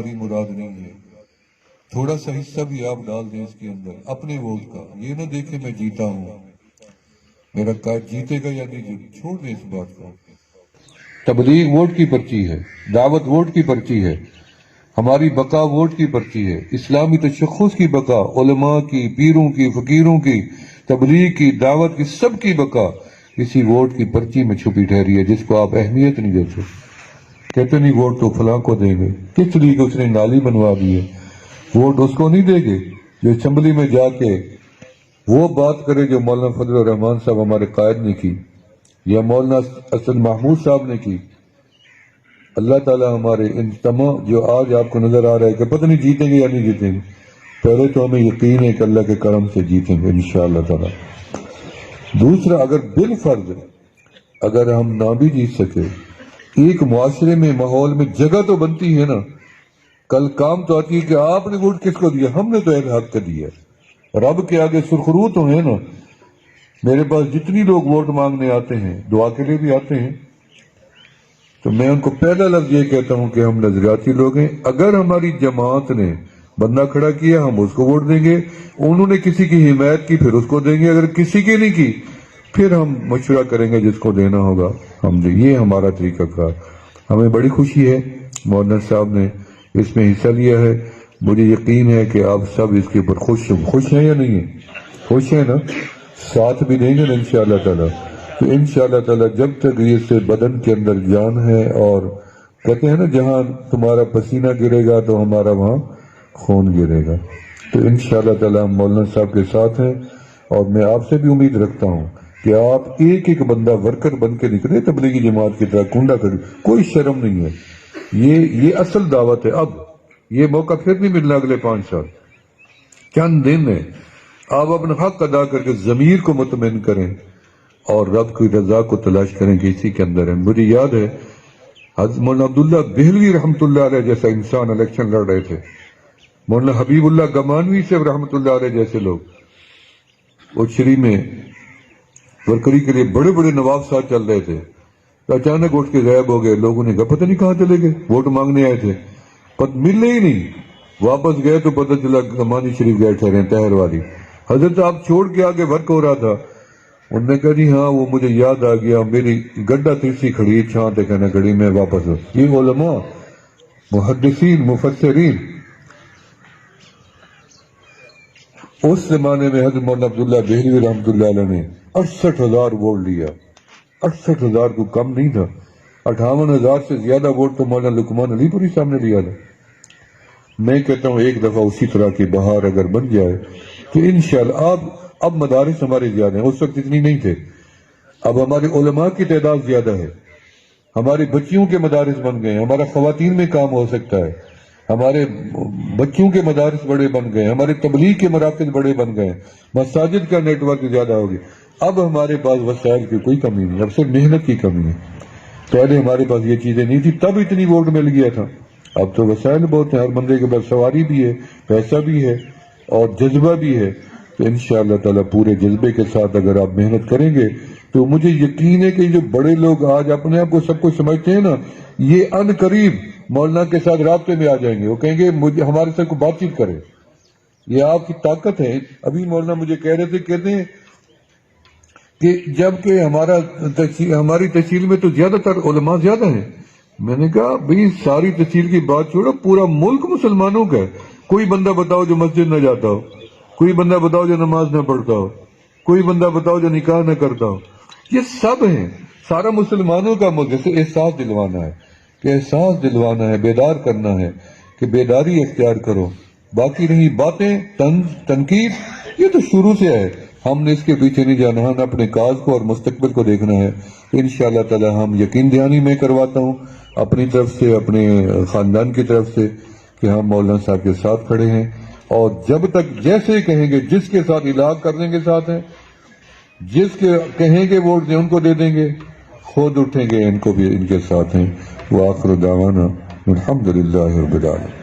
ہماری مراد نہیں ہے. تھوڑا سا حصہ بھی آپ ڈال دیں اس کے اندر اپنے ووٹ کا. یہ نہ دیکھیں میں جیتا ہوں، میرا قائد جیتے گا یا نہیں جیتے، چھوڑ دیں اس بات کو. تبلیغ ووٹ کی پرچی ہے، دعوت ووٹ کی پرچی ہے، ہماری بقا ووٹ کی پرچی ہے، اسلامی تشخص کی بقا، علماء کی، پیروں کی، فقیروں کی، تبلیغ کی، دعوت کی، سب کی بقا اسی ووٹ کی پرچی میں چھپی ٹھہری ہے، جس کو آپ اہمیت نہیں دیتے. کہتے نہیں ووٹ تو فلاں کو دیں گے. کس لیے کہ اس نے نالی بنوا دی ہے. ووٹ اس کو نہیں دیں گے جو اسمبلی میں جا کے وہ بات کرے جو مولانا فضل الرحمان صاحب ہمارے قائد نے کی یا مولانا اسد محمود صاحب نے کی. اللہ تعالیٰ ہمارے ان تمام جو آج آپ کو نظر آ رہا ہے کہ پتہ نہیں جیتیں گے یا نہیں جیتیں گے، پہلے تو ہمیں یقین ہے کہ اللہ کے کرم سے جیتیں گے انشاءاللہ تعالیٰ. دوسرا، اگر بالفرض اگر ہم نہ بھی جیت سکے، ایک معاشرے میں ماحول میں جگہ تو بنتی ہے نا. کل کام تو آتی ہے کہ آپ نے ووٹ کس کو دیا، ہم نے تو ایک حق کا دیا. رب کے آگے سرخرو تو ہیں نا. میرے پاس جتنی لوگ ووٹ مانگنے آتے ہیں، دعا کے لیے بھی آتے ہیں، تو میں ان کو پہلا لفظ یہ کہتا ہوں کہ ہم نظریاتی لوگ ہیں. اگر ہماری جماعت نے بندہ کھڑا کیا ہم اس کو ووٹ دیں گے، انہوں نے کسی کی حمایت کی پھر اس کو دیں گے، اگر کسی کی نہیں کی پھر ہم مشورہ کریں گے جس کو دینا ہوگا ہم دیں. یہ ہمارا طریقہ کار. ہمیں بڑی خوشی ہے مولانا صاحب نے اس میں حصہ لیا ہے. مجھے یقین ہے کہ آپ سب اس کے اوپر خوش ہیں یا نہیں ہیں؟ خوش ہیں نا؟ ساتھ بھی دیں گے نا انشاءاللہ تعالیٰ. تو انشاءاللہ تعالیٰ جب تک یہ سے بدن کے اندر جان ہے، اور کہتے ہیں نا جہاں تمہارا پسینہ گرے گا تو ہمارا وہاں خون گرے گا. تو انشاءاللہ تعالیٰ ہم مولانا صاحب کے ساتھ ہیں، اور میں آپ سے بھی امید رکھتا ہوں کہ آپ ایک ایک بندہ ورکر بن کے نکلے تبلیغی جماعت کی طرح کنڈا کر. کوئی شرم نہیں ہے. یہ اصل دعوت ہے. اب یہ موقع پھر نہیں ملنا اگلے 5 سال. چند دن ہے، آپ اپنا حق ادا کر کے ضمیر کو مطمئن کریں اور رب کی رضا کو تلاش کریں کہ اسی کے اندر ہے. مجھے یاد ہے حضرت مولانا عبداللہ بہلوی رحمۃ اللہ علیہ جیسا انسان الیکشن لڑ رہے تھے، مولانا حبیب اللہ گمانوی سے رحمۃ اللہ علیہ جیسے لوگ اوچھری میں ورکری کے لیے بڑے بڑے نواب صاحب چل رہے تھے. تو اچانک اٹھ کے غائب ہو گئے. لوگوں نے کہا پتہ نہیں کہاں چلے گئے، ووٹ مانگنے آئے تھے، ملے ہی نہیں. واپس گئے تو پتہ چلا گمانی شریف گئے ٹھہرے طاہر والی. حضرت آپ چھوڑ کے آگے ورک ہو رہا تھا. انہوں نے کہا جی ہاں وہ مجھے یاد آ گیا، میری گڈا ترسی کھڑی چھان تے کہنا کھڑی میں واپس ہوں. یہ علماء، محدثین، مفسرین. اس زمانے میں حضرت مولانا عبداللہ بہلوی رحمۃ اللہ علیہ نے 68,000 ووٹ لیا. 68,000 کو کم نہیں تھا. 58,000 سے زیادہ ووٹ تو مولانا لقمان علی پوری صاحب نے لیا تھا. میں کہتا ہوں ایک دفعہ اسی طرح کی بہار اگر بن جائے تو انشاءاللہ. اب مدارس ہمارے زیادہ ہیں، اس وقت اتنی نہیں تھے. اب ہمارے علماء کی تعداد زیادہ ہے، ہمارے بچیوں کے مدارس بن گئے ہیں، ہمارا خواتین میں کام ہو سکتا ہے، ہمارے بچوں کے مدارس بڑے بن گئے ہیں، ہمارے تبلیغ کے مراکز بڑے بن گئے ہیں، مساجد کا نیٹ ورک زیادہ ہو گیا. اب ہمارے پاس وسائل کی کوئی کمی نہیں، اب صرف محنت کی کمی ہے. پہلے ہمارے پاس یہ چیزیں نہیں تھی تب اتنی ووٹ مل گیا تھا. اب تو وسائل بہت ہیں، ہر بندے کے پاس سواری بھی ہے، پیسہ بھی ہے اور جذبہ بھی ہے. تو انشاءاللہ تعالیٰ پورے جذبے کے ساتھ اگر آپ محنت کریں گے تو مجھے یقین ہے کہ جو بڑے لوگ آج اپنے آپ کو سب کچھ سمجھتے ہیں نا، یہ ان قریب مولانا کے ساتھ رابطے میں آ جائیں گے. وہ کہیں گے مجھے ہمارے ساتھ کو بات چیت کرے. یہ آپ کی طاقت ہے. ابھی مولانا مجھے کہہ رہے تھے، کہتے ہیں کہ جب کہ ہماری تحصیل میں تو زیادہ تر علماء زیادہ ہیں. میں نے کہا بھئی ساری تحصیل کی بات چھوڑو، پورا ملک مسلمانوں کا ہے. کوئی بندہ بتاؤ جو مسجد نہ جاتا ہو، کوئی بندہ بتاؤ جو نماز نہ پڑھتا ہو، کوئی بندہ بتاؤ جو نکاح نہ کرتا ہو. یہ سب ہیں، سارا مسلمانوں کا ملک. جیسے احساس دلوانا ہے کہ احساس دلوانا ہے، بیدار کرنا ہے کہ بیداری اختیار کرو. باقی رہی باتیں، تنقید، یہ تو شروع سے ہے. ہم نے اس کے پیچھے نہیں جانا، ہم اپنے کاز کو اور مستقبل کو دیکھنا ہے. انشاءاللہ تعالی ہم یقین دہانی میں کرواتا ہوں اپنی طرف سے، اپنے خاندان کی طرف سے، کہ ہم مولانا صاحب کے ساتھ کھڑے ہیں. اور جب تک جیسے کہیں گے، جس کے ساتھ علاج کرنے کے ساتھ ہیں، جس کے کہیں گے ووٹ دیں ان کو دے دیں گے، خود اٹھیں گے ان کو بھی ان کے ساتھ ہیں. وآخر دعوانا الحمدللہ رب العالمین.